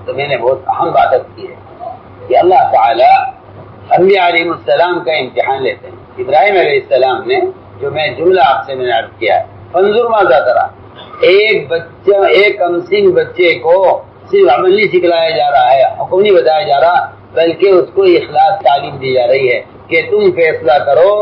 تو میں نے بہت اہم بات کی ہے کہ اللہ تعالیٰ انبیاء علیہ السلام کا امتحان لیتے ہیں۔ ابراہیم علیہ السلام نے جو میں جملہ آپ سے میں نے عرض کیا ہے، فانظر ماذا ترى، ایک بچہ، ایک کمسن بچے کو صرف عمل نہیں سکھلایا جا رہا ہے، حکم نہیں بتایا جا رہا، بلکہ اس کو اخلاص تعلیم دی جا رہی ہے کہ تم فیصلہ کرو،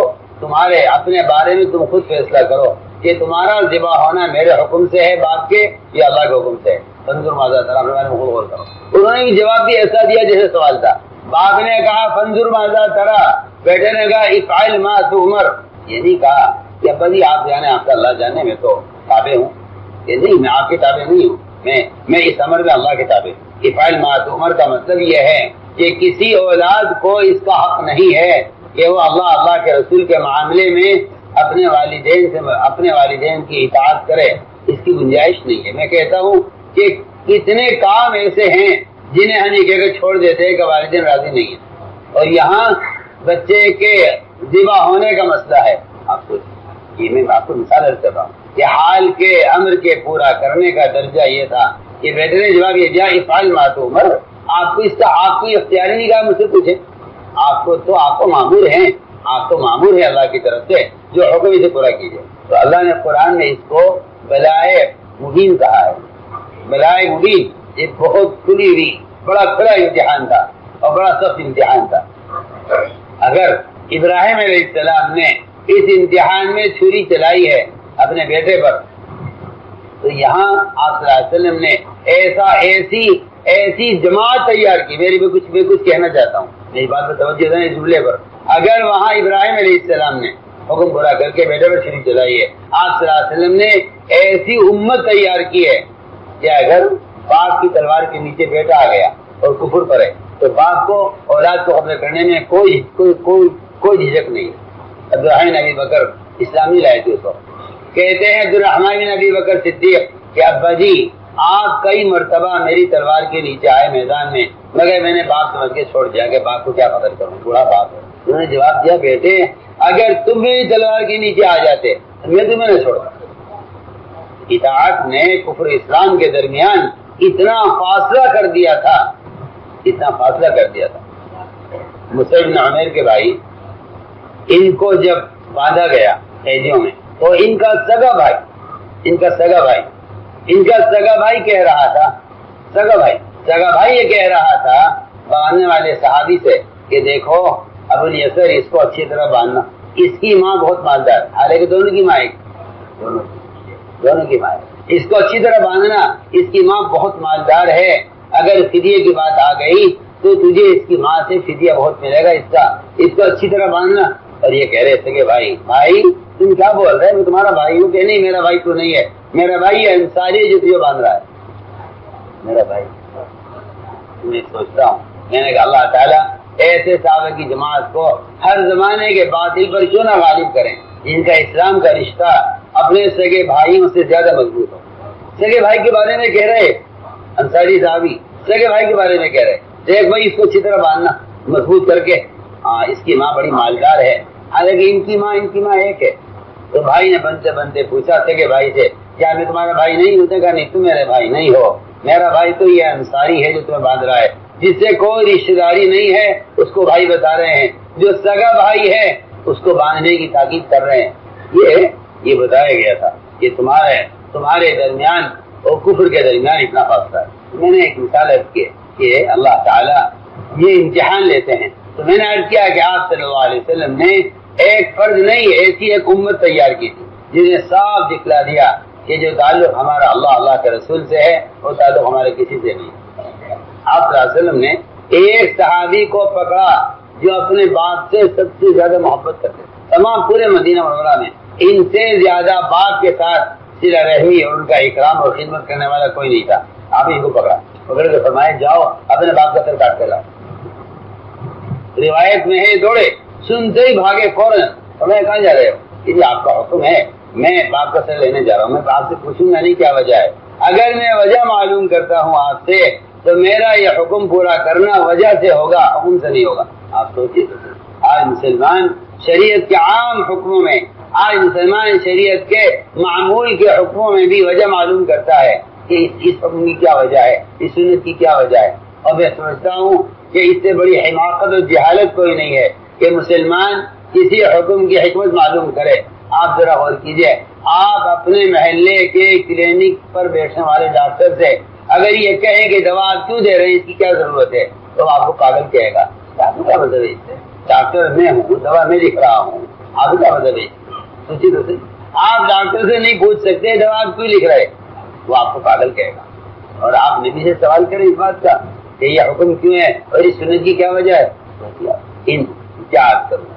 تمہارے اپنے بارے میں تم خود فیصلہ کرو کہ تمہارا ذبح ہونا میرے حکم سے ہے باپ کے یا اللہ کے حکم سے ہے۔ فانظر ماذا ترى، اپنے بارے میں خود غور کرو۔ انہوں نے بھی جواب بھی ایسا دیا جیسے سوال تھا۔ باپ نے کہا فانظر ماذا ترى، بیٹے نے کہا افعل ما تؤمر، یہ نہیں کہا کہ ابا جی آپ جانے، آپ کا اللہ جانے، میں تو تابع ہوں، کہ نہیں میں آپ کے تابع نہیں ہوں، میں اس امر میں اللہ کے تابع ہوں۔ افعل ما تؤمر کا مطلب یہ ہے کہ کسی اولاد کو اس کا حق نہیں ہے کہ وہ اللہ کے رسول کے معاملے میں اپنے والدین کی اطاعت کرے، اس کی گنجائش نہیں ہے۔ میں کہتا ہوں کہ کتنے کام ایسے ہیں جنہیں ہم یہ کہہ کے چھوڑ دیتے ہیں کہ والدین راضی نہیں ہیں، اور یہاں بچے کے ذبح ہونے کا مسئلہ ہے۔ آپ سوچیں، یہ میں آپ کو مثال عرض کر رہا ہوں کہ حال کے امر کے پورا کرنے کا درجہ یہ تھا کہ بیٹے نے جواب یہ دیا افعل ما تؤمر، آپ کو اختیاری نہیں کہا مجھ سے پوچھیں، آپ کو مامور ہیں، آپ تو مامور ہے اللہ کی طرف سے، جو حکم اسے پورا کیجیے۔ تو اللہ نے قرآن میں اس کو بلائے مبین کہا ہے۔ بلائے مبین یہ بہت کھلی ہوئی بڑا کھلا امتحان تھا اور بڑا سخت امتحان تھا۔ اگر ابراہیم علیہ السلام نے اس امتحان میں چھری چلائی ہے اپنے بیٹے پر، تو یہاں آپ صلی اللہ علیہ وسلم نے ایسی جماعت تیار کی۔ میں کچھ کہنا چاہتا ہوں، میری بات پر توجہ دیں اس جملے پر۔ اگر وہاں ابراہیم علیہ السلام نے حکم پورا کر کے بیٹے پر چھری چلائی ہے، آپ صلی اللہ علیہ وسلم نے ایسی امت تیار کی ہے کہ اگر باپ کی تلوار کے نیچے بیٹا آ گیا اور کفر پر ہے تو باپ کو اولاد کو قتل کرنے میں کوئی جھجک نہیں ہے۔ عبدالرحمن بن ابی بکر اسلامی لائے تھے اس وقت، کہتے ہیں عبدالرحمن بن ابی بکر صدیق کہ ابا جی آپ کئی مرتبہ میری تلوار کے نیچے آئے میدان میں، مگر میں نے باپ سمجھ کے چھوڑ دیا کہ باپ کو کیا قتل کروں، بوڑھا باپ ہے۔ انہوں نے جواب دیا بیٹے اگر تم میری تلوار کے نیچے آ جاتے میں تمہیں نہ چھوڑتا۔ اطاعت نے کفر اسلام کے درمیان اتنا فاصلہ کر دیا تھا۔ مصعب بن عمیر کے بھائی، ان کو جب باندھا گیا قیدیوں میں تو ان کا سگا بھائی کہہ رہا تھا، سگا بھائی یہ کہہ رہا تھا باندھنے والے صحابی سے کہ دیکھو ابو الیسر اس کو اچھی طرح باندھنا، اس کی ماں بہت مالدار، حالانکہ دونوں کی ماں اس کو اچھی طرح باندھنا، اس کی ماں بہت مالدار ہے، اگر فدیے کی بات آ گئی تو تجھے اس کی ماں سے فدیہ بہت ملے گا، اس کو اچھی طرح باندھنا۔ اور یہ کہہ رہے تھے کہ بھائی تم کیا بول رہے ہیں، میں تمہارا بھائی ہوں کہ نہیں، میرا بھائی تو نہیں ہے، میرا بھائی ہے انصاری جو تجھے باندھ رہا ہے، میرا بھائی۔ میں سوچتا ہوں، میں نے کہا اللہ تعالیٰ ایسے صحابہ کی جماعت کو ہر زمانے کے باطل پر کیوں نہ غالب کریں، جن کا اسلام کا رشتہ اپنے سگے بھائیوں سے زیادہ مضبوط ہو۔ سگے بھائی کے بارے میں کہہ رہے انصاری صحابی، سگے بھائی کے بارے میں کہہ رہے دیکھ بھائی اس کو اچھی طرح باندھنا مضبوط کر کے، ہاں اس کی ماں بڑی مالدار ہے، حالانکہ ان کی ماں ایک ہے۔ تو بھائی نے بنتے پوچھا سگے بھائی سے کیا میں تمہارا بھائی نہیں ہوں؟ کہا نہیں تم میرے بھائی نہیں ہو، میرا بھائی تو یہ انصاری ہے جو تمہیں باندھ رہا ہے، جس سے کوئی رشتہ داری نہیں ہے اس کو بھائی بتا رہے ہیں، جو سگا بھائی ہے اس کو باندھنے کی تاکید کر رہے ہیں۔ یہ بتایا گیا تھا کہ تمہارے درمیان اور کفر کے درمیان اتنا فاصلہ ہے۔ میں نے ایک مثال عرض کی کہ اللہ تعالیٰ یہ امتحان لیتے ہیں، تو میں نے عرض کیا کہ آپ صلی اللہ علیہ وسلم نے ایک فرد نہیں ایسی ایک امت تیار کی تھی جنہیں صاف دکھلا دیا کہ جو تعلق ہمارا اللہ کے رسول سے ہے وہ تعلق ہمارے کسی سے نہیں۔ آپ صلی اللہ علیہ وسلم نے ایک صحابی کو پکڑا جو اپنے باپ سے سب سے زیادہ محبت کرتے تھے، تمام پورے مدینہ منورہ میں ان سے زیادہ باپ کے ساتھ صلہ رحمی اور ان کا اکرام اور خدمت کرنے والا کوئی نہیں تھا۔ آپ ان کو پکڑ کے فرمائے جاؤ اپنے باپ کا سر کاٹ کے لاؤ۔ روایت میں ہے دوڑے، سنتے ہی بھاگے فوراً۔ فرمایا کہاں جا رہے ہو؟ کہ آپ کا حکم ہے، میں باپ کا سر لینے جا رہا ہوں، میں آپ سے پوچھوں گا نہیں کیا وجہ ہے، اگر میں وجہ معلوم کرتا ہوں آپ سے تو میرا یہ حکم پورا کرنا وجہ سے ہوگا، حکم سے نہیں ہوگا۔ آپ سوچیے آج مسلمان شریعت کے عام حکموں میں، آج مسلمان شریعت کے معمول کے حکموں میں بھی وجہ معلوم کرتا ہے، کہ اس حکم کی کیا وجہ ہے، اس سنت کی کیا وجہ ہے. اور میں سمجھتا ہوں کہ اس سے بڑی حماقت اور جہالت کوئی نہیں ہے کہ مسلمان کسی حکم کی حکمت معلوم کرے. آپ ذرا غور کیجئے، آپ اپنے محلے کے کلینک پر بیٹھنے والے ڈاکٹر سے اگر یہ کہیں کہ دوا آپ کیوں دے رہے ہیں، اس کی کیا ضرورت ہے، تو آپ کو پاگل کہے گا. آپ کو کیا مطلب ہے اس سے؟ ڈاکٹر میں ہوں، دوا میں لکھ رہا ہوں، آپ کو کیا مطلب ہے؟ سوچیے تو صحیح. آپ ڈاکٹر سے نہیں پوچھ سکتے دوا آپ کیوں لکھ رہے، وہ آپ کو پاگل کہے گا. اور آپ نبی سے سوال کریں اس بات کا کہ یہ حکم کیوں ہے اور اس سنت کی کیا وجہ ہے. کیا کروں،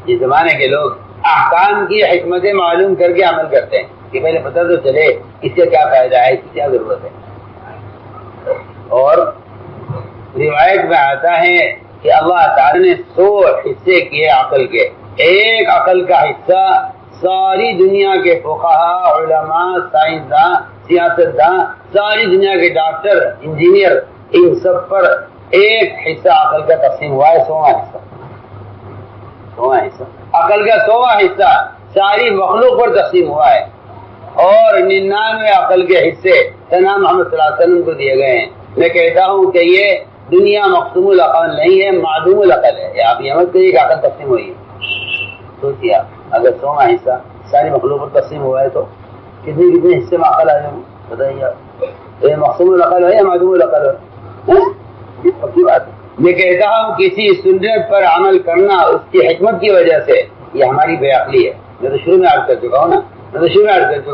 یہ زمانے کے لوگ احکام کی حکمتیں معلوم کر کے عمل کرتے ہیں کہ پہلے پتہ تو چلے اس سے کیا فائدہ ہے، اس کی کیا ضرورت ہے. اور روایت میں آتا ہے کہ اللہ تعالی نے 100 حصے کیے عقل کے. ایک عقل کا حصہ ساری دنیا کے فقہاء، علماء، سائنسداں، سیاستداں، ساری دنیا کے ڈاکٹر، انجینئر، ان سب پر ایک حصہ عقل کا تقسیم ہوا ہے. 100واں حصہ عقل کا 100واں حصہ ساری مخلوق پر تقسیم ہوا ہے. اور 99 عقل کے حصے جناب محمد صلی اللہ علیہ وسلم کو دیے گئے ہیں. میں کہتا ہوں کہ یہ دنیا مقسوم العقل نہیں ہے، معدوم العقل ہے. آپ یہ مت کہیے کہ عقل تقسیم ہوئی ہے. سوچیے اگر 100واں حصہ ساری مخلوق پر تقسیم ہوا ہے تو کتنے حصے میں عقل آ جائیں، بتائیے آپ. یہ مقسوم العقل ہے یا معدوم العقل ہے؟ پکی بات ہے. میں کہتا ہوں کسی سنت پر عمل کرنا اس کی حکمت کی وجہ سے یہ ہماری بے عقلی ہے. میں تو شروع میں عرض کر چکا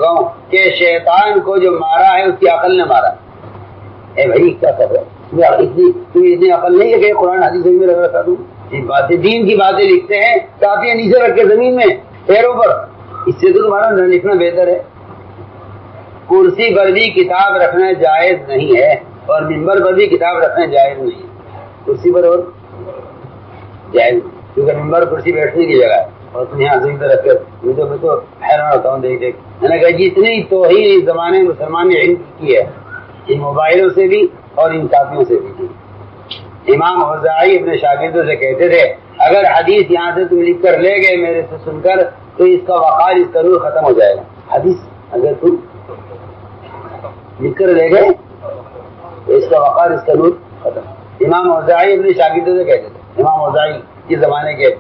ہوں کہ شیطان کو جو مارا ہے اس کی عقل نے مارا. اے بھائی کیا کر رہے تمہیں اتنی عقل نہیں ہے کہ قرآن حدیث میں رکھ رکھا دوں. باتیں دین کی باتیں لکھتے ہیں کاپیاں نیچے رکھ کے زمین میں پیروں پر. اس سے تو تمہارا نہ لکھنا بہتر ہے. کرسی پر بھی کتاب رکھنا جائز نہیں ہے اور منبر پر بھی کتاب رکھنا جائز نہیں ہے. کرسی پر اور جائز کیونکہ منبر کرسی بیٹھنے کی جگہ ہے اور تم یہاں زمین پر رکھ کر میں تو حیران ہوتا ہوں دیکھ دیکھ. میں نے کہا جتنی توہین اس زمانے میں مسلمان نے علم کی ہے ان موبائلوں سے بھی اور ان کاپیوں سے بھی کی. امام اوزاعی اپنے شاگردوں سے کہتے تھے اگر حدیث یہاں سے تم لکھ کر لے گئے میرے سے سن کر تو اس کا وقار، اس کا نور ختم ہو جائے گا. حدیث اگر تم لکھ کر لے گئے تو اس کا وقار، اس کا نور ختم. امام اوزاعی اپنے شاگردوں سے کہتے تھے. امام اوزاعی کے زمانے کے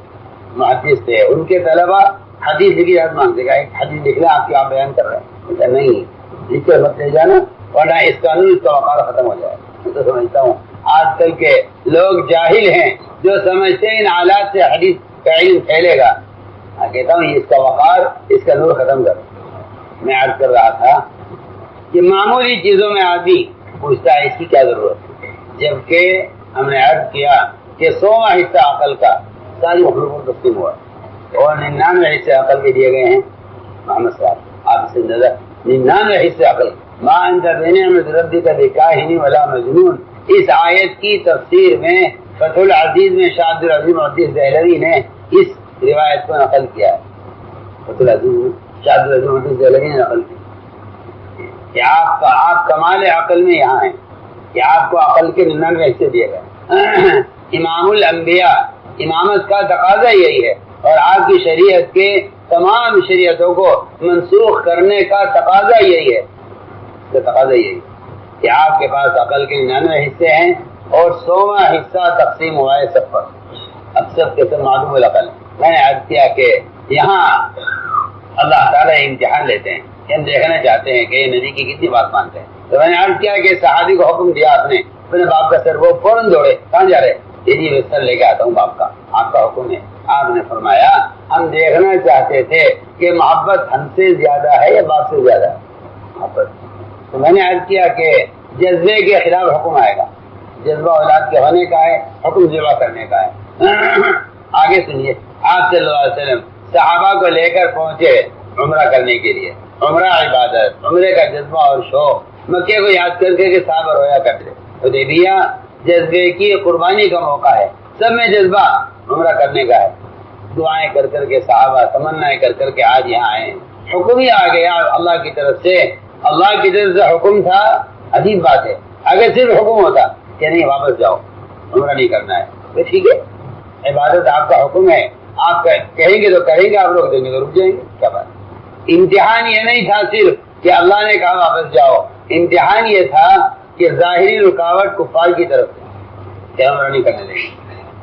محدث تھے. ان کے طلبہ حدیث لکھی یاد مانگتے گا ایک حدیث لکھ لیں آپ کی، آپ بیان کر رہے ہیں. نہیں لکھ کر مت لے جانا ورنہ اس کا نور، اس کا وقار ختم ہو جائے گا. میں تو سمجھتا ہوں آج کل کے لوگ جاہل ہیں جو سمجھتے ہیں ان حالات سے حدیث کا علم پھیلے گا. میں کہتا ہوں اس کا وقار، اس کا نور ختم کر. میں عرض کر رہا تھا کہ معمولی چیزوں میں آدمی پوچھتا ہے اس کی کیا ضرورت ہے، جبکہ ہم نے عرض کیا کہ 100واں حصہ عقل کا ساری مخلوق کو تقسیم ہوا اور 99 حصے عقل کے دیے گئے ہیں محمد صاحب. آپ سے نظر 99 حصے عقل. ما انت بنعمت ربک بکاہن ولا مجنون. اس آیت کی تفسیر میں فتح العزیز میں شاہ عبدالعزیز محدث دہلوی نے اس روایت کو نقل کیا ہے. فتح العزیز میں شاہ عبدالعزیز محدث دہلوی نے نقل کیا کہ آپ کمال عقل میں یہاں ہیں کہ آپ کو عقل کے 99 حصے دیے گئے. امام الانبیاء، امامت کا تقاضا یہی ہے اور آپ کی شریعت کے تمام شریعتوں کو منسوخ کرنے کا تقاضا یہی ہے. تقاضا یہی کہ آپ کے پاس عقل کے 99 حصے ہیں اور 100واں حصہ تقسیم ہوا ہے سب پر. اب سب کے سب معلوم العقل. میں نے عرض کیا کہ یہاں اللہ تعالیٰ امتحان لیتے ہیں کہ ہم دیکھنا چاہتے ہیں کہ یہ نبی کی کتنی بات مانتے ہیں. تو میں نے عرض کیا کہ صحابی کو حکم دیا آپ نے، اپنے باپ کا سر، وہ فوراً دوڑے کہاں جا رہے؟ یہ سر لے کے آتا ہوں باپ کا، آپ کا حکم ہے. آپ نے فرمایا ہم دیکھنا چاہتے تھے کہ محبت ہم سے زیادہ ہے یا باپ سے زیادہ ہے محبت. تو میں نے عرض کیا کہ جذبے کے خلاف حکم آئے گا. جذبہ اولاد کے ہونے کا ہے، حکم ذبح کرنے کا ہے. آگے سنیے، آپ صلی اللہ علیہ وسلم صحابہ کو لے کر پہنچے عمرہ کرنے کے لیے. عمرہ عبادت، عمرے کا جذبہ اور شوق مکے کو یاد کر کے صحابہ رویا کرتے. حدیبیہ جذبے کی قربانی کا موقع ہے، سب میں جذبہ عمرہ کرنے کا ہے. دعائیں کر کر کے صحابہ تمنائیں کر کر کے آج یہاں آئے. حکم ہی آ گیا اللہ کی طرف سے. اللہ کی طرف سے حکم تھا. عجیب بات ہے، اگر صرف حکم ہوتا کہ نہیں واپس جاؤ عمرہ نہیں کرنا ہے تو ٹھیک ہے، عبادت آپ کا حکم ہے، آپ کہیں گے تو کریں گے، آپ روک دیں گے تو رک جائیں گے. کیا بات. امتحان یہ نہیں تھا صرف کہ اللہ نے کہا واپس جاؤ، امتحان یہ تھا کہ ظاہری رکاوٹ کفار کی طرف سے کہ عمرہ نہیں کرنے دیں گے۔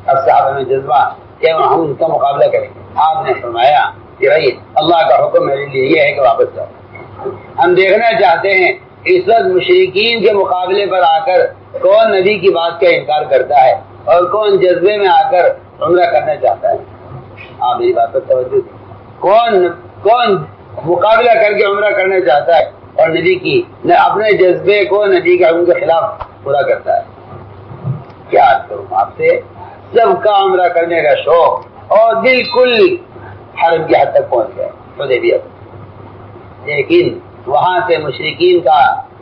اب صحابہ میں جذبہ کہ ہم ان کا مقابلہ کریں گے۔ آپ نے فرمایا کہ بھائی اللہ کا حکم میرے لیے یہ ہے کہ واپس جاؤ۔ ہم دیکھنا چاہتے ہیں اس وقت مشرکین کے مقابلے پر آ کر کون نبی کی بات کا انکار کرتا ہے اور کون جذبے میں آ کر عمرہ کرنا چاہتا ہے۔ آپ میری بات پر توجہ دیں، کون مقابلہ کر کے عمرہ کرنا چاہتا ہے اور نبی کی اپنے جذبے کو نبی کے حکم کے خلاف پورا کرتا ہے۔ کیا عرض کروں آپ سے، سب کا عمرہ کرنے کا شوق اور بالکل حرم کی حد تک پہنچ گئے حدیبیہ، لیکن وہاں سے مشرکین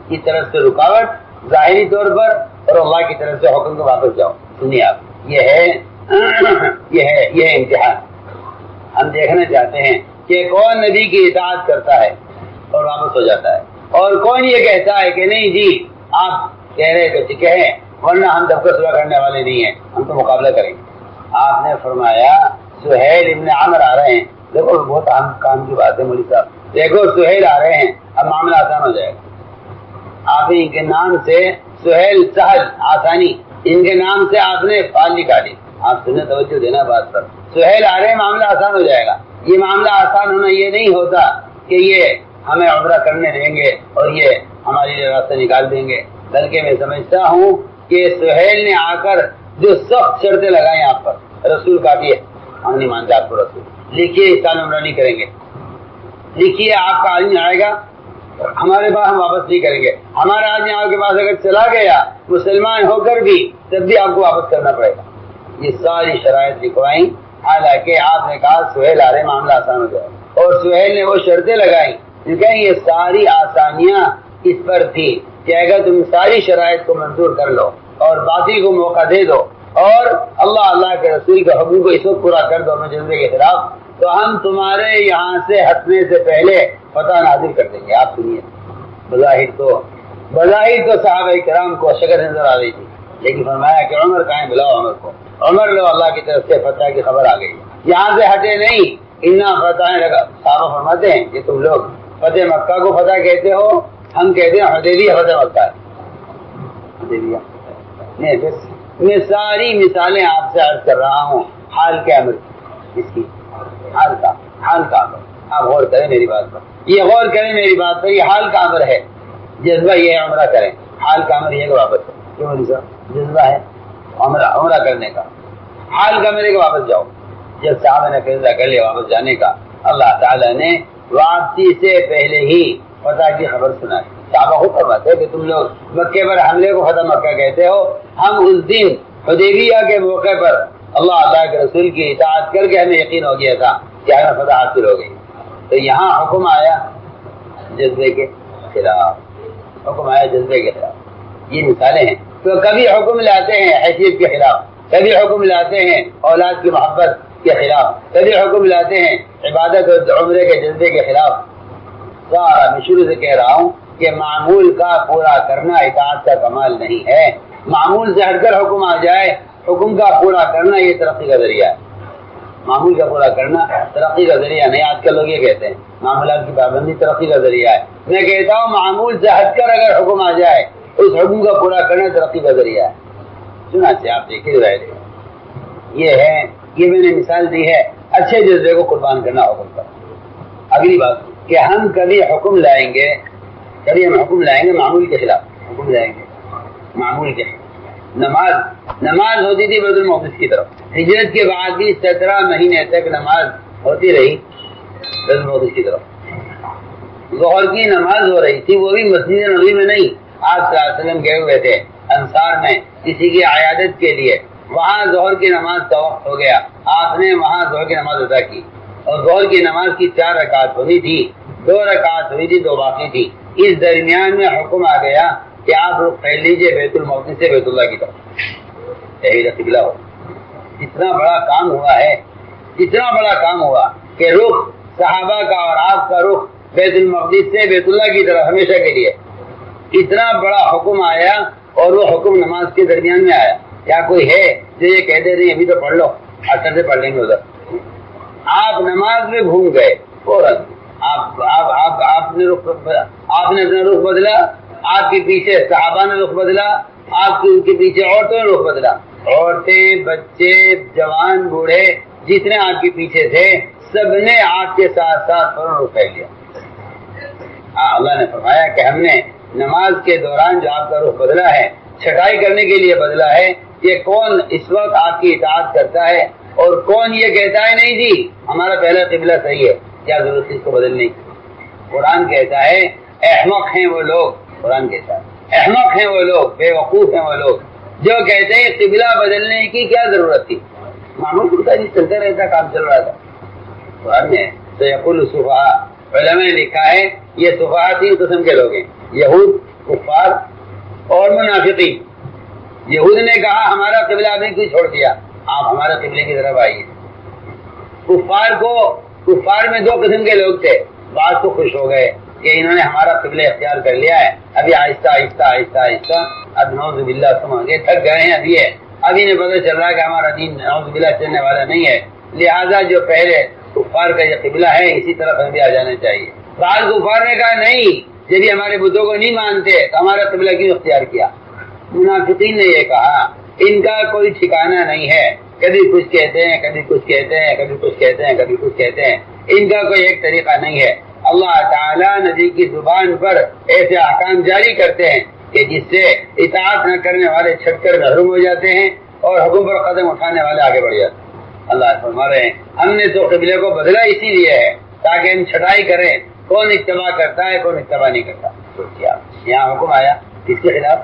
کی طرف سے رکاوٹ ظاہری طور پر اور اللہ کی طرف سے حکم کو واپس جاؤ۔ سنیے آپ، یہ ہے امتحان۔ ہم دیکھنا چاہتے ہیں کہ کون نبی کی اطاعت کرتا ہے اور واپس ہو جاتا ہے، اور کون یہ کہتا ہے کہ نہیں جی آپ کہہ رہے تو ٹھیک ہے ورنہ ہم دب کا صلح کرنے والے نہیں ہیں، ہم تو مقابلہ کریں گے۔ آپ نے فرمایا سہیل ابن عمر آ رہے ہیں، دیکھو بہت اہم کام کی بات ہے مولوی صاحب، دیکھو سہیل آ رہے ہیں، اب معاملہ آسان ہو جائے گا۔ آپ ان کے نام سے سہیل سہل آسانی، ان کے نام سے آپ نے فال نکالی۔ آپ سنیں، توجہ دینا بات پر، سہیل آ رہے ہیں معاملہ آسان ہو جائے گا۔ یہ معاملہ آسان ہونا یہ نہیں ہوتا کہ یہ ہمیں عمرہ کرنے دیں گے اور یہ ہمارے لیے راستہ نکال دیں گے، بلکہ میں سمجھتا ہوں کہ سہیل نے آ کر جو سخت شرطیں لگائیں آپ پر، رسول کافی ہے، ہم نہیں مانتے آپ کو رسول، لکھیے اس سال عمرہ نہیں کریں گے، لکھیے آپ کا آدمی آئے گا ہمارے پاس، ہم واپس نہیں کریں گے، ہمارا آدمی آپ کے پاس اگر چلا گیا مسلمان ہو کر بھی تب بھی آپ کو واپس کرنا پڑے گا۔ یہ ساری شرائط لکھوائیں، حالانکہ آپ نے کہا سہیل آ رہے معاملہ آسان ہو جائے، اور سہیل نے وہ شرطیں لگائیں کیونکہ یہ ساری آسانیاں اس پر تھی کہ اگر تم ساری شرائط کو منظور کر لو اور باطل کو موقع دے دو اور اللہ کے رسول کے حکم کو اس وقت پورا کر دو جذبے کے خلاف، تو ہم تمہارے یہاں سے ہٹنے سے پہلے فتح نازل کر دیں گے۔ آپ سنیے، بظاہر تو صحابہ کرام کو شکر نظر آ رہی تھی، لیکن فرمایا کہ عمر کہاں ہے، بلاؤ عمر کو، عمر لو، اللہ کی طرف سے فتح کی خبر آ گئی، یہاں سے ہٹے نہیں، انا فتح لگا۔ صحابہ فرماتے ہیں کہ تم لوگ فتح مکہ کو فتح کہتے ہو، ہم کہتے ہیں حدیبیہ فتح مکہ ہے۔ حدیبیہ میں ساری مثالیں آپ سے عرض کر رہا ہوں، حال کے عمر اس کی، حال کا عمر، آپ غور کریں میری بات پر، یہ غور کریں میری بات پر، یہ حال کا عمر ہے، جذبہ یہ ہے عمرہ کریں، حال کا عمر یہ کہ واپس ہے، کیوں جذبہ ہے عمرہ کرنے کا، حال کا عمر ہے کہ واپس جاؤ۔ جب صحابہ نے فیصلہ کر لیا واپس جانے کا، اللہ تعالیٰ نے واپسی سے پہلے ہی فتح کی خبر سنائی۔ صحابہ خود فرماتے ہیں کہ تم لوگ مکے پر حملے کو فتح مکہ کہتے ہو، ہم اس دن حدیبیہ کے موقع پر اللہ کے رسول کی اطاعت کر کے ہمیں یقین ہو گیا تھا کہ ہمیں فتح حاصل ہو گئی۔ تو یہاں حکم آیا جذبے کے خلاف، حکم آیا جذبے کے خلاف۔ یہ مثالیں ہیں، تو کبھی حکم لاتے ہیں حیثیت کے خلاف، کبھی حکم لاتے ہیں اولاد کی محبت کے خلاف، کبھی حکم لاتے ہیں عبادت اور عمرے کے جذبے کے خلاف۔ سارا میں شروع سے کہہ رہا ہوں کہ معمول کا پورا کرنا اطاعت کا کمال نہیں ہے، معمول سے ہٹ کر حکم آ جائے، حکم کا پورا کرنا یہ ترقی کا ذریعہ ہے، معمول کا پورا کرنا ترقی کا ذریعہ نہیں۔ آج کل لوگ یہ کہتے ہیں معمولات کی پابندی ترقی کا ذریعہ ہے، میں کہتا ہوں معمول سے ہٹ کر اگر حکم آ جائے اس حکم کا پورا کرنا ترقی کا ذریعہ ہے۔ سنا سے آپ دیکھے رہے تھے، یہ میں نے مثال دی ہے اچھے جذبے کو قربان کرنا حکم پر۔ اگلی بات کہ ہم کبھی حکم لائیں گے معمول کے خلاف، حکم لائیں گے معمول کے خلاف۔ نماز ہوتی تھی بیت المقدس کی طرف، ہجرت کے بعد بھی 17 مہینے تک نماز ہوتی رہی بیت المقدس کی طرف۔ ظہر کی نماز ہو رہی تھی، وہ بھی مسجد نبوی میں نہیں، آپ صلی اللہ علیہ وسلم گئے ہوئے تھے انصار میں کسی کی عیادت کے لیے، وہاں ظہر کی نماز کا وقت ہو گیا، آپ نے وہاں ظہر کی نماز ادا کی، اور ظہر کی نماز کی 4 رکعت ہونی تھی، 2 رکعت ہوئی تھی، 2 باقی تھی۔ اس درمیان میں حکم آ گیا کہ آپ رخ پھیر لیجیے بیت المقدس سے بیت اللہ کی طرف، یہی قبلہ ہو۔ اتنا بڑا کام ہوا ہے، اتنا بڑا کام ہوا کہ رخ صحابہ کا اور آپ کا رخ بیت المقدس سے بیت اللہ کی طرف ہمیشہ کے لیے، اتنا بڑا حکم آیا، اور وہ حکم نماز کے درمیان میں آیا۔ کیا کوئی ہے جو یہ کہہ دے رہے ابھی تو پڑھ لو، اثر سے پڑھ لیں گے ادھر؟ آپ نماز میں گھوم گئے فوراً، آپ نے اپنا رخ بدلا آپ کے پیچھے صحابہ نے رخ بدلا، آپ کے پیچھے عورتوں نے رخ بدلا، عورتیں، بچے، جوان، بوڑھے جتنے آپ کے پیچھے تھے سب نے آپ کے ساتھ ساتھ فوراً رخ پھیر لیا۔ اللہ نے فرمایا کہ ہم نے نماز کے دوران جو آپ کا رخ بدلا ہے چھٹائی کرنے کے لیے بدلا ہے، یہ کون اس وقت آپ کی اطاعت کرتا ہے اور کون یہ کہتا ہے نہیں جی ہمارا پہلا قبلہ صحیح ہے، کیا ضرورت ہے اس کو بدلنے کی؟ قرآن کہتا ہے احمق ہیں وہ لوگ، قرآن کہتا ہے احمق ہیں وہ لوگ، بے وقوف ہیں وہ لوگ جو کہتے ہیں قبلہ بدلنے کی کیا ضرورت تھی، معمول کا چلتا رہتا، کام چل رہا تھا۔ قرآن میں سیقول السفہاء، علماء نے لکھا ہے یہ سفہاء تین قسم کے لوگ ہیں، یہود، کفار اور منافقین۔ یہود نے کہا ہمارا قبلہ آپ نے کیوں چھوڑ دیا، آپ ہمارے قبلے کی طرف آئیے۔ کفار میں دو قسم کے لوگ تھے، بعض تو خوش ہو گئے کہ انہوں نے ہمارا قبلہ اختیار کر لیا ہے، ابھی آہستہ آہستہ آہستہ آہستہ اب نعوذ باللہ سمجھ گئے، تھک گئے ہیں، ابھی انہیں پتہ چل رہا ہے کہ ہمارا دین نعوذ باللہ چلنے والا نہیں ہے، لہٰذا جو پہلے کفار کا یہ قبلہ ہے اسی طرف ہمیں بھی آ جانا چاہیے۔ بعض کفار نے کہا نہیں، جب یہ ہمارے بتوں کو نہیں مانتے تو ہمارا قبلہ کیوں اختیار کیا؟ منافقین نے یہ کہا ان کا کوئی ٹھکانہ نہیں ہے، کبھی کچھ کہتے ہیں، کبھی کچھ کہتے ہیں، کبھی کچھ کہتے ہیں، کبھی کچھ کہتے ہیں، ان کا کوئی ایک طریقہ نہیں ہے۔ اللہ تعالیٰ نبی کی زبان پر ایسے احکام جاری کرتے ہیں کہ جس سے اطاعت نہ کرنے والے چھٹ کر محروم ہو جاتے ہیں اور حکم پر قدم اٹھانے والے آگے بڑھ جاتے ہیں۔ اللہ فرما رہے ہیں ہم نے تو قبلے کو بدلا اسی لیے ہے تاکہ ہم چھٹائی کریں کون اتباع کرتا ہے کون اتباع نہیں کرتا۔ سوچیے آپ، یہاں حکم آیا کس کے خلاف؟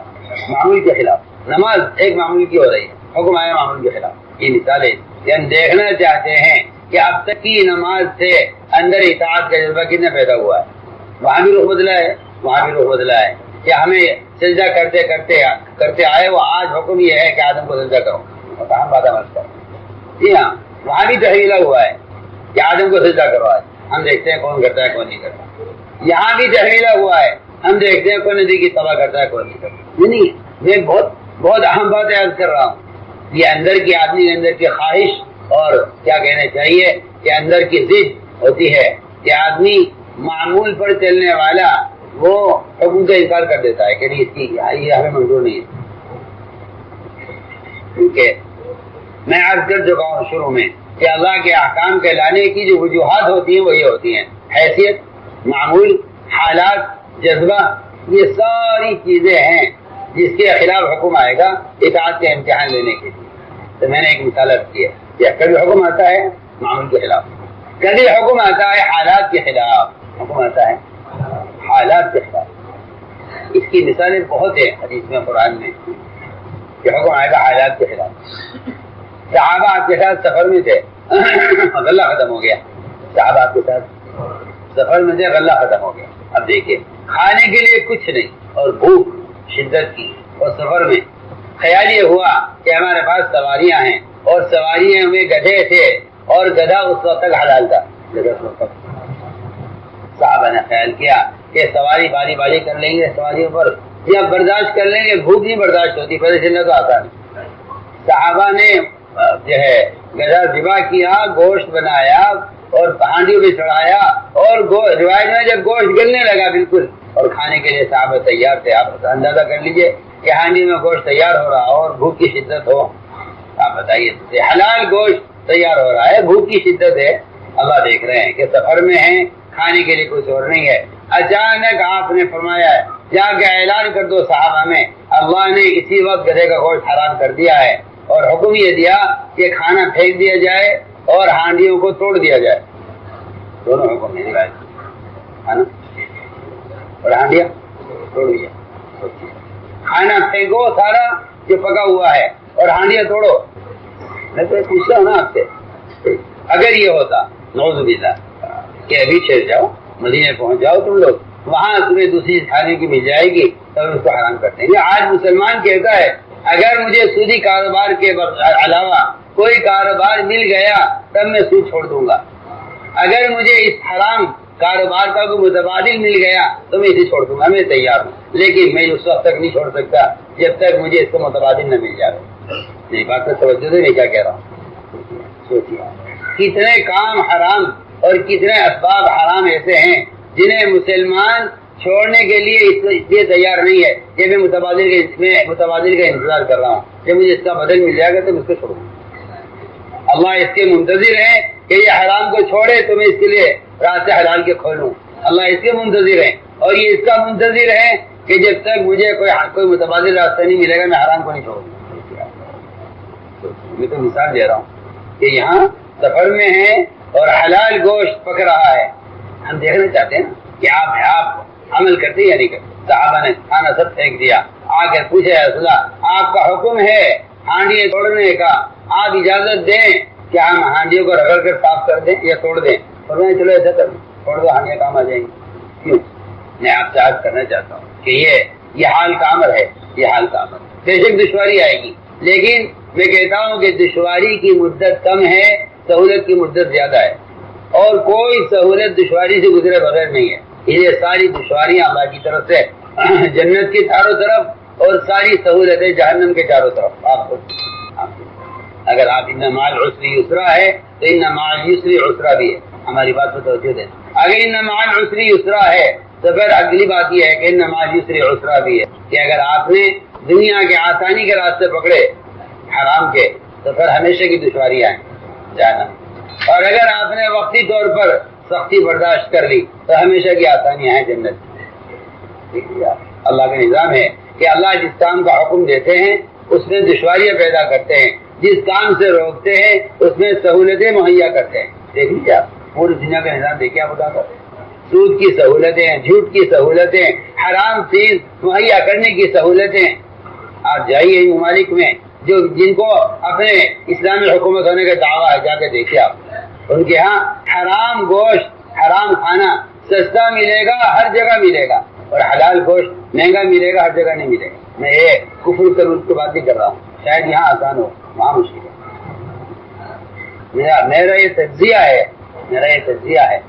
معمول کے خلاف۔ نماز ایک معمول کی ہو رہی ہے، حکم آیا معمول کے خلاف۔ یہ مثالیں کہ ہم دیکھنا چاہتے ہیں کہ اب تک کی نماز سے اندر اطاعت کا جذبہ کتنا پیدا ہوا ہے، وہاں بھی رخ بدلا ہے، وہاں بھی رخ بدلا ہے کہ ہمیں سجدہ کرتے کرتے کرتے آئے وہ آج حکم یہ ہے کہ آدم کو سجدہ کرو اور کہاں بادہ مت کرو۔ جی ہاں، وہاں بھی تحویلہ ہوا ہے کہ آدم کو سجدہ کرو، آج ہم دیکھتے ہیں کون کرتا ہے کون نہیں کرتا۔ یہاں بھی تحویلہ ہوا ہے، ہم دیکھتے ہیں کون ندی کی تباہ کرتا ہے کون نہیں کرتا۔ نہیں، میں بہت اہم بات عرض کر رہا ہوں، یہ اندر کی آدمی کے اندر کی خواہش اور کیا کہنا چاہیے کہ اندر کی ضد ہوتی ہے کہ آدمی معمول پر چلنے والا وہ حکم کا انکار کر دیتا ہے کہ نہیں اس کی یہ ہمیں منظور نہیں ہے۔ کیونکہ میں عرض کر چکا ہوں شروع میں کہ اللہ کے احکام کے لانے کی جو وجوہات ہوتی ہیں وہ یہ ہوتی ہیں حیثیت، معمول، حالات، جذبہ، یہ ساری چیزیں ہیں جس کے خلاف حکم آئے گا اطاعت کے امتحان لینے کے لیے۔ تو میں نے ایک مثال عرض کی ہے کہ کبھی حکم آتا ہے معمول کے خلاف، کبھی حکم آتا ہے حالات کے خلاف، حکم آتا ہے حالات کے خلاف۔ اس کی مثالیں بہت ہیں حدیث میں، قرآن میں، کہ حکم آئے گا حالات کے خلاف۔ صحابہ آپ کے ساتھ سفر میں تھے، غلہ ختم ہو گیا، صحابہ آپ کے ساتھ سفر میں تھے، غلہ ختم ہو گیا۔ اب دیکھیں کھانے کے لیے کچھ نہیں اور بھوک شدت کی، اور سفر میں خیال یہ ہوا کہ ہمارے پاس سواریاں ہیں اور سواریاں میں گدھے تھے اور گدھا اس وقت تک حلال تھا۔ صحابہ نے خیال کیا کہ سواری باری باری کر لیں گے سواریوں پر یا برداشت کر لیں گے، بھوک نہیں برداشت ہوتی، پہلے چلنا تو آتا نہیں۔ صحابہ نے جو ہے گدھا ذبح کیا، گوشت بنایا اور ہانڈیوں پہ چڑھایا، اور روایت میں جب گوشت گلنے لگا بالکل اور کھانے کے لیے صحابہ تیار تھے۔ آپ اندازہ کر لیجئے کہ ہانڈی میں گوشت تیار ہو رہا اور بھوک کی شدت ہو، آپ بتائیے حلال گوشت تیار ہو رہا ہے، بھوک کی شدت ہے، اللہ دیکھ رہے ہیں کہ سفر میں ہیں، کھانے کے لیے کچھ اور نہیں ہے۔ اچانک آپ نے فرمایا ہے جا کے اعلان کر دو صحابہ میں، اللہ نے اسی وقت گدھے کا گوشت حرام کر دیا ہے اور حکم یہ دیا کہ کھانا پھینک دیا جائے اور ہانڈیوں کو توڑ دیا جائے۔ دونوں حکم ہے نا، اور ہانڈیاں توڑ دیا، کھانا پھینکو سارا جو پکا ہوا ہے اور ہانڈیاں توڑو۔ میں تو پوچھ رہا ہوں نا آپ سے، اگر یہ ہوتا نعوذ باللہ کہ ابھی ٹھہر جاؤ، مدینے پہنچ جاؤ تم لوگ، وہاں تمہیں دوسری کھانے کی مل جائے گی تب اس کو حرام کرتے ہیں۔ آج مسلمان کہتا ہے اگر مجھے سودی کاروبار کے علاوہ کوئی کاروبار مل گیا تب میں سود چھوڑ دوں گا، اگر مجھے اس حرام کاروبار کا کوئی متبادل مل گیا تو میں اسے چھوڑ دوں گا، میں تیار ہوں، لیکن میں اس وقت تک نہیں چھوڑ سکتا جب تک مجھے اس کا متبادل نہ مل جائے۔ نہیں بات پر توجہ دے، میں کیا کہہ رہا ہوں؟ سوچیے کتنے کام حرام اور کتنے اسباب حرام ایسے ہیں جنہیں مسلمان چھوڑنے کے لیے اس لیے تیار نہیں ہے کہ میں متبادل کا انتظار کر رہا ہوں، جب مجھے اس کا بدل مل جائے گا تو میں اس کو چھوڑوں گا۔ اللہ اس کے منتظر ہے کہ یہ حرام کو چھوڑے تو میں اس کے لیے راستے حلال کے کھولوں۔ اللہ اس کے منتظر ہے، اور یہ اس کا منتظر ہے کہ جب تک مجھے کوئی متبادل راستہ نہیں ملے گا میں حرام کو نہیں چھوڑوں گا۔ میں تو مثال دے رہا ہوں کہ یہاں سفر میں ہے اور حلال گوشت پک رہا ہے، ہم دیکھنا چاہتے ہیں نا کہ آپ عمل کرتے یا نہیں کرتے۔ صحابہ نے کھانا سب پھینک دیا، آ کر پوچھے یا رسول اللہ آپ کا حکم ہے ہانڈیاں توڑنے کا، آپ اجازت دیں کہ ہم ہانڈیوں کو رگڑ کر صاف کر دیں یا توڑ دیں؟ اور میں چلو ایسا کر توڑ دو، ہانڈیاں کام آ جائیں گی۔ کیوں؟ میں آپ سے عرض کرنا چاہتا ہوں کہ یہ حال کا امر ہے، یہ حال کا امر بے شک دشواری آئے گی، لیکن میں کہتا ہوں کہ دشواری کی مدت کم ہے، سہولت کی مدت زیادہ ہے، اور کوئی سہولت دشواری سے گزرے بغیر نہیں ہے۔ یہ ساری دشواریاں اللہ کی طرف سے جنت کے چاروں طرف اور ساری سہولتیں جہنم کے چاروں طرف۔ آپ اگر آپ ان مع العسر یسرا ہے تو ان مع العسر عسرا بھی ہے، ہماری بات پر توجہ دیں۔ اگر ان مع العسر یسرا ہے تو پھر اگلی بات یہ ہے کہ ان مع العسر عسرا بھی ہے، کہ اگر آپ نے دنیا کے آسانی کے راستے پکڑے حرام کے تو پھر ہمیشہ کی دشواریاں ہیں جہنم، اور اگر آپ نے وقتی طور پر سختی برداشت کر لی تو ہمیشہ کی آسانیاں ہیں جنت۔ اللہ کا نظام ہے کہ اللہ جس کام کا حکم دیتے ہیں اس میں دشواریاں پیدا کرتے ہیں، جس کام سے روکتے ہیں اس میں سہولتیں مہیا کرتے ہیں۔ دیکھ لیجیے آپ پوری دنیا کا نظام دیکھیے، آپ بتا کر سود کی سہولتیں، جھوٹ کی سہولتیں، حرام چیز مہیا کرنے کی سہولتیں۔ آپ جائیے ان ممالک میں جن کو اپنے اسلامی حکومت ہونے کا دعویٰ ہے، جا کے دیکھیے آپ، ان کے ہاں حرام گوشت، حرام کھانا سستا ملے گا، ہر جگہ ملے گا، اور حلال گوشت مہنگا ملے گا، ہر جگہ نہیں ملے گا۔ میں یہ کفر کروں کی بات نہیں کر رہا ہوں، شاید یہاں آسان ہو، وہاں مشکل ہے۔ میرا یہ تجزیہ ہے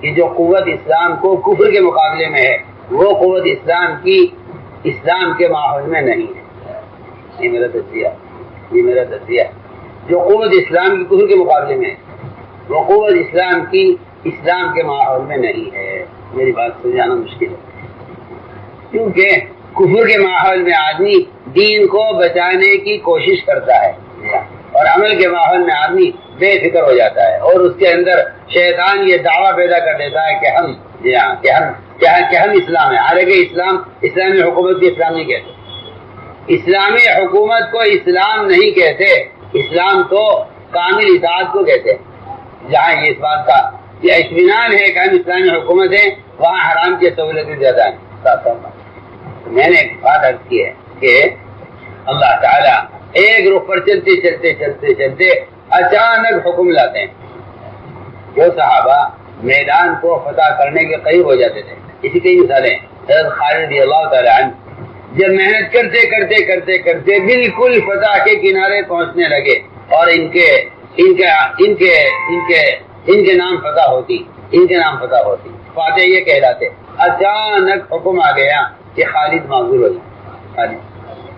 کہ جو قوت اسلام کو کفر کے مقابلے میں ہے وہ قوت اسلام کی اسلام کے ماحول میں نہیں ہے۔ یہ میرا تجزیہ ہے۔ جو قوت اسلام کی کفر کے مقابلے میں ہے وہ قوت اسلام کی اسلام کے ماحول میں نہیں ہے۔ میری بات سمجھانا مشکل ہے، کیونکہ کفر کے ماحول میں آدمی دین کو بچانے کی کوشش کرتا ہے، اور عمل کے ماحول میں آدمی بے فکر ہو جاتا ہے، اور اس کے اندر شیطان یہ دعویٰ پیدا کر دیتا ہے کہ ہم اسلام ہیں، حالانکہ اسلامی حکومت کی اسلام نہیں کہتے، اسلامی حکومت کو اسلام نہیں کہتے، اسلام تو کامل اطاعت کو کہتے ہیں۔ جہاں یہ اس بات کا یہ اطمینان ہے کہ ہم اسلامی حکومت ہیں وہاں حرام کی سہولتیں زیادہ ہیں۔ میں نے ایک بات عرض کی ہے کہ اللہ تعالیٰ ایک رخ پر چلتے اچانک حکم لاتے ہیں۔ جو صحابہ میدان کو فتح کرنے کے قریب ہو جاتے تھے، اسی کئی مثالیں، حضرت خالد رضی اللہ تعالیٰ عنہ جب محنت کرتے بالکل فتح کے کنارے پہنچنے لگے اور ان کے نام فتح ہوتی، فاتح یہ کہلاتے، اچانک حکم آ گیا کہ خالد معذور ہو جائے۔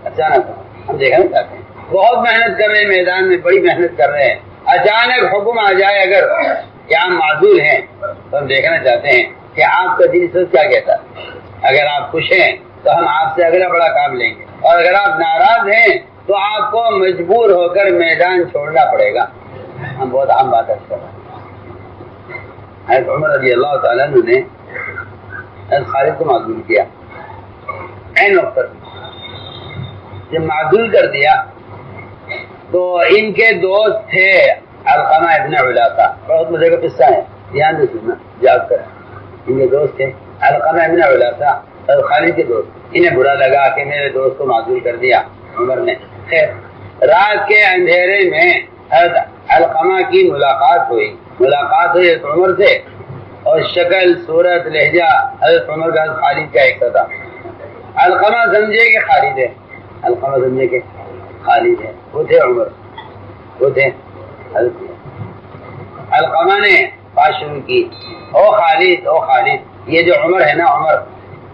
اچانک ہم دیکھنا چاہتے ہیں، بہت محنت کر رہے ہیں، میدان میں بڑی محنت کر رہے ہیں، اچانک حکم آ جائے اگر کہ آپ معذور ہیں تو ہم دیکھنا چاہتے ہیں کہ آپ کا دل سوچ کیا کہتا ہے۔ اگر آپ خوش ہیں تو ہم آپ سے اگلا بڑا کام لیں گے، اور اگر آپ ناراض ہیں تو آپ کو مجبور ہو کر میدان چھوڑنا پڑے گا۔ ہم بہت عام بات کر رہے ہیں۔ حضرت عمر رضی اللہ تعالیٰ نے حضرت خالد کو معذور کیا، عین وقت پر جب معذور کر دیا تو ان کے دوست تھے علقمہ ابن علاقہ، بہت مزے کا قصہ ہے، دھیان سے سننا یاد کریں۔ ان کے دوست تھے علقمہ ابن علاقہ، حضرت خالد کے دوست، انہیں برا لگا کہ میرے دوست کو معذور کر دیا عمر نے۔ خیر رات کے اندھیرے میں حضرت علقمہ کی ملاقات ہوئی حضرت عمر سے، اور شکل صورت لہجہ حضرت عمر کا حضرت خالد کا ایک سا تھا۔ علقمہ سمجھے کہ خالد ہے، وہ تھے عمر، وہ تھے حضرت۔ علقمہ نے بات شروع کی، او خالد یہ جو عمر ہے نا، عمر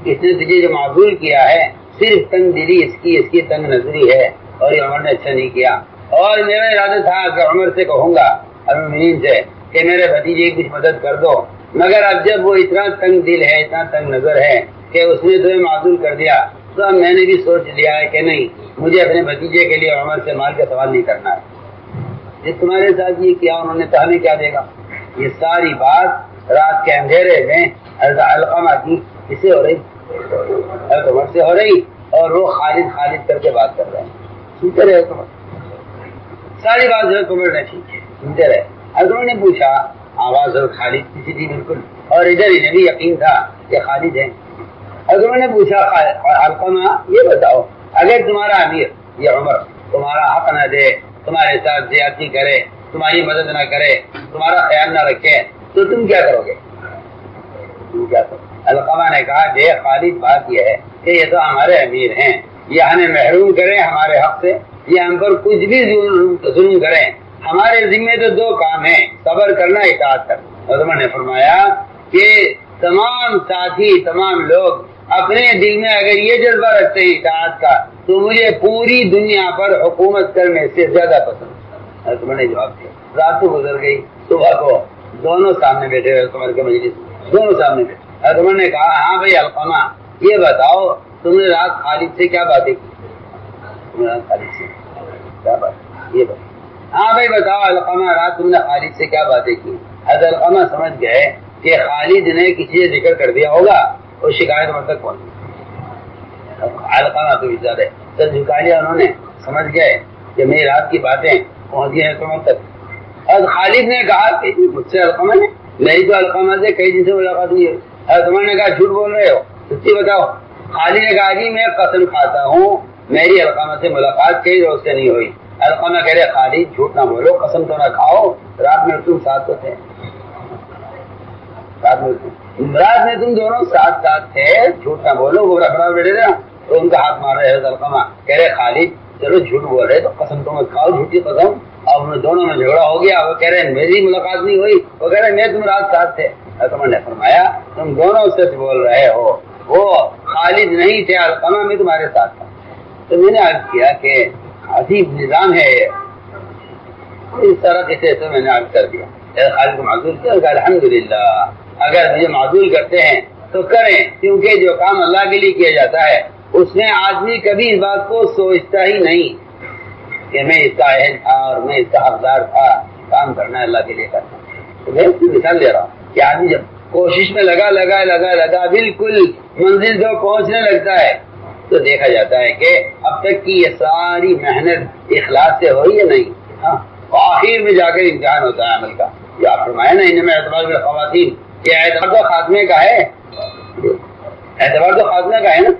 اس نے تجھے جو معذور کیا ہے صرف تنگ دلی اس کی تنگ نظری ہے، اور یہ عمر نے اچھا نہیں کیا، اور میرا ارادہ تھا کہ عمر سے کہوں گا المؤمنین سے کہ میرے بھتیجے کی کچھ مدد کر دو، مگر اب جب وہ اتنا تنگ دل ہے، اتنا تنگ نظر ہے کہ اس نے تمہیں معذور کر دیا، تو اب میں نے بھی سوچ لیا ہے کہ نہیں، مجھے اپنے بھتیجے کے لیے عمر سے مال کا سوال نہیں کرنا ہے۔ جس تمہارے ساتھ یہ کیا انہوں نے تو ہمیں کیا دے گا؟ یہ ساری بات رات کے اندھیرے میں حضرت علقمہ کی کس سے ہو رہی؟ حضرت عمر سے ہو رہی، اور وہ خالد خالد کر کے بات کر رہے ہیں، سنتے رہے عمر، ساری بات حضرت عمر نے سنتے رہے۔ حضرت عمر نے پوچھا، آواز حضرت خالد کسی تھی بالکل، اور ادھر انہیں بھی یقین تھا کہ خالد ہے۔ حضرت عمر نے پوچھا، علقمہ یہ بتاؤ، اگر تمہارا امیر یہ عمر تمہارا حق نہ دے، تمہارے ساتھ زیادتی کرے، تمہاری مدد نہ کرے، تمہارا خیال نہ رکھے، تو تم کیا کرو گے؟ علقمہ نے کہا، دیکھ خالد، بات یہ ہے کہ یہ تو ہمارے امیر ہیں، یہ ہمیں محروم کریں ہمارے حق سے، یہ ہم پر کچھ بھی ظلم کریں، ہمارے ذمے تو دو کام ہیں، صبر کرنا، اطاعت کرنا۔ عمر نے فرمایا کہ تمام ساتھی، تمام لوگ اپنے دل میں اگر یہ جذبہ رکھتے ہیں اطاعت کا، تو مجھے پوری دنیا پر حکومت کرنے سے زیادہ پسند ہے۔ عمر نے جواب دیا۔ رات تو گزر گئی، صبح کو دونوں سامنے بیٹھے ہوئے عمر کے مجلس، دونوں سامنے بیٹھے۔ عمر نے کہا، ہاں بھائی علقمہ، یہ بتاؤ تم نے رات خالد سے کیا باتیں کی؟ خالد سے کیا بات؟ یہ بات، ہاں بھائی بتاؤ علقمہ، رات تم نے خالد سے کیا باتیں کی؟ حضرت علقمہ سمجھ گئے کہ خالد نے کسی سے ذکر کر دیا ہوگا، اور شکایت عمر تک پہنچ گئی۔ علقمہ تو زیادہ سر جھکا لیا انہوں نے، سمجھ گئے کہ میری رات کی باتیں پہنچ گئی ہیں عمر تک۔ اور خالد نے کہا کہ مجھ سے علقمہ نے، میری تو علقمہ سے کئی دن سے ملاقات ہوئی ہے۔ حضرت عمر نے کہا، جھوٹ بول رہے ہو، سچی بتاؤ۔ خالد نے کہا، جی میں قسم کھاتا ہوں میری علقمہ سے ملاقات کئی روز سے نہیں ہوئی۔ علقمہ کہہ رہے، خالد جھوٹ نہ بولو، قسم تو نہ کھاؤ، رات میں تم ساتھ تو تھے، رات میں تم دونوں ساتھ تھے، جھوٹ نہ بولو۔ وہ رفڑا بیٹھے تھے تو ان کا ہاتھ مار رہے حضرت علقمہ، کہہ رہے خالد چلو جھوٹ بول رہے تو قسم تو مت کھاؤ، جھوٹی قسم۔ اب دونوں میں جھگڑا ہو گیا، وہ کہہ رہے میری ملاقات نہیں ہوئی، وہ کہہ رہے میں تم رات ساتھ تھے۔ عمر نے فرمایا، تم دونوں سچ بول رہے ہو، وہ خالد نہیں تھے، علقمہ میں تمہارے ساتھ تھا۔ تو میں نے عرض کیا کہ عجیب نظام ہے یہ، اس طرح سے میں نے عرض کر دیا، خالد کو معذور کیا، الحمدللہ اگر مجھے معذور کرتے ہیں تو کریں، کیونکہ جو کام اللہ کے لیے کیا جاتا ہے اس میں آدمی کبھی اس بات کو سوچتا ہی نہیں کہ میں اس کا اہل تھا اور میں اس کا حقدار تھا، کام کرنا ہے اللہ کے لیے کرنا۔ تو میں اس کی مثال دے رہا ہوں کہ آدمی جب کوشش میں لگا بالکل منزل جو پہنچنے لگتا ہے تو دیکھا جاتا ہے کہ اب تک کی یہ ساری محنت اخلاص سے ہوئی ہے نہیں، ہاں آخر میں جا کر امتحان ہوتا ہے عمل کا۔ یا فرمایا نا، انہیں میں اعتبار خواتین، یہ اعتبار تو خاتمے کا ہے، اعتبار تو خاتمے کا ہے نا،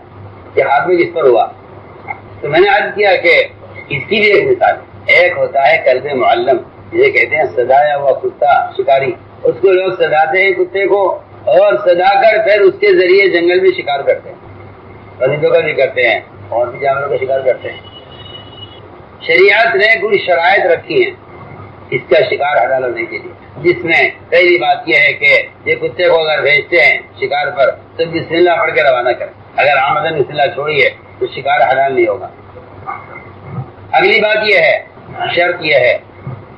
یہ خاتمے کس پر ہوا؟ تو میں نے عرض کیا کہ اس کی بھی ایک مثال، ایک ہوتا ہے کلب معلم، جسے کہتے ہیں سدایا ہوا کتا شکاری، اس کو لوگ سداتے ہیں کتے کو، اور سدا کر پھر اس کے ذریعے جنگل میں شکار کرتے ہیں، پرندوں کا بھی کرتے ہیں اور بھی جانوروں کا شکار کرتے ہیں۔ شریعت نے کچھ شرائط رکھی ہیں اس کا شکار حلال ہونے کے لیے، جس میں پہلی بات یہ ہے کہ یہ کتے کو اگر بھیجتے ہیں شکار پر تو بسم اللہ پڑھ کے روانہ کریں، اگر آمدن بسم اللہ چھوڑیے تو شکار حلال نہیں ہوگا۔ اگلی بات یہ ہے، شرط یہ ہے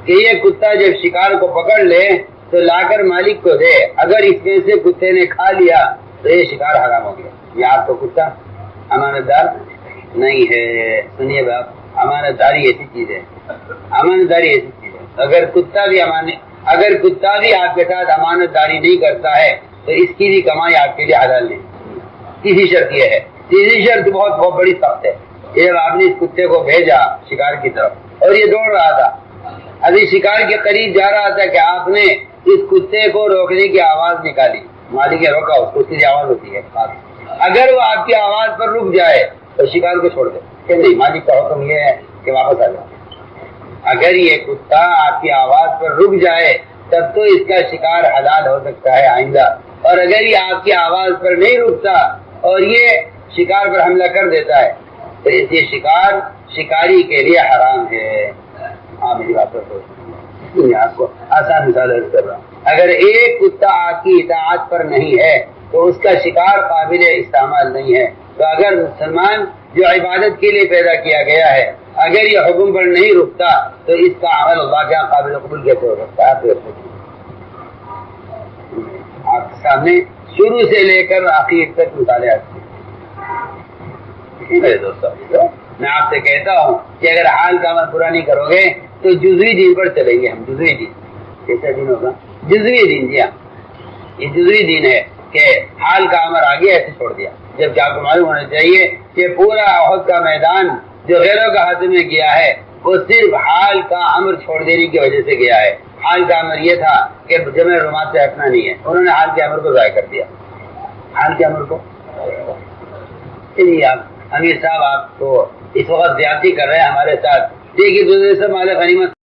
کہ یہ کتا جب شکار کو پکڑ لے تو لا کر مالک کو دے، اگر اس میں سے کتے نے کھا لیا تو یہ شکار حرام ہو گیا۔ یہ آپ کو کتا امانت دار نہیں ہے، سنیے باپ، امانت داری ایسی چیز ہے، امانت داری ایسی چیز ہے، اگر کتا بھی آپ کے ساتھ امانت داری نہیں کرتا ہے تو اس کی بھی کمائی آپ کے لیے حلال نہیں۔ تیسری شرط یہ ہے، تیسری شرط بہت بڑی سخت ہے، جب آپ نے اس کتے کو بھیجا شکار کی طرف اور یہ دوڑ رہا تھا، ابھی شکار کے قریب جا رہا تھا کہ آپ نے اس کتے کو روکنے کی آواز نکالی، مالک نے روکا، اس کو اس کی آواز ہوتی ہے، اگر وہ آپ کی آواز پر رک جائے تو شکار کو چھوڑ دے کہ نہیں، مالک کا حکم یہ ہے کہ واپس آ جائے۔ اگر یہ کتا آپ کی آواز پر رک جائے تب تو اس کا شکار حلال ہو سکتا ہے آئندہ، اور اگر یہ آپ کی آواز پر نہیں رکتا اور یہ شکار پر حملہ کر دیتا ہے تو اس یہ شکار شکاری کے لیے حرام ہے۔ ہاں میری بات پر میں آپ کو آسان مثال عرض کر رہا ہوں، اگر ایک کتا آپ کی اطاعت پر نہیں ہے تو اس کا شکار قابل استعمال نہیں ہے۔ تو اگر مسلمان جو عبادت کے لیے پیدا کیا گیا ہے اگر یہ حکم پر نہیں رکتا تو اس کا عمل اللہ کے قابل قبول کیسے ہو سکتا ہے؟ آپ کے سامنے شروع سے لے کر آخر تک مطالعہ کریں۔ میرے دوستوں، میں آپ سے کہتا ہوں کہ اگر حال کا عمل پورا نہیں کرو گے تو جزوی دین پر چلیں گے ہم۔ جزوی دین کیسا دین ہوگا؟ جزوی دین، جی ہاں، یہ جزوی دین ہے کہ حال کا عمل آگے ایسے چھوڑ دیا، جبکہ آپ کو معلوم ہونا چاہیے کہ پورا احد کا میدان جو غیروں کا ہاتھ میں گیا ہے وہ صرف حال کا امر چھوڑ دینے کی وجہ سے گیا ہے۔ حال کا امر یہ تھا کہ جمع رومات سے ہٹنا نہیں ہے، انہوں نے حال کے امر کو ضائع کر دیا۔ حال کے امر کو آپ امیر صاحب آپ کو اس وقت زیادتی کر رہے ہیں ہمارے ساتھ، دیکھیے دوسرے سے مال غنیمت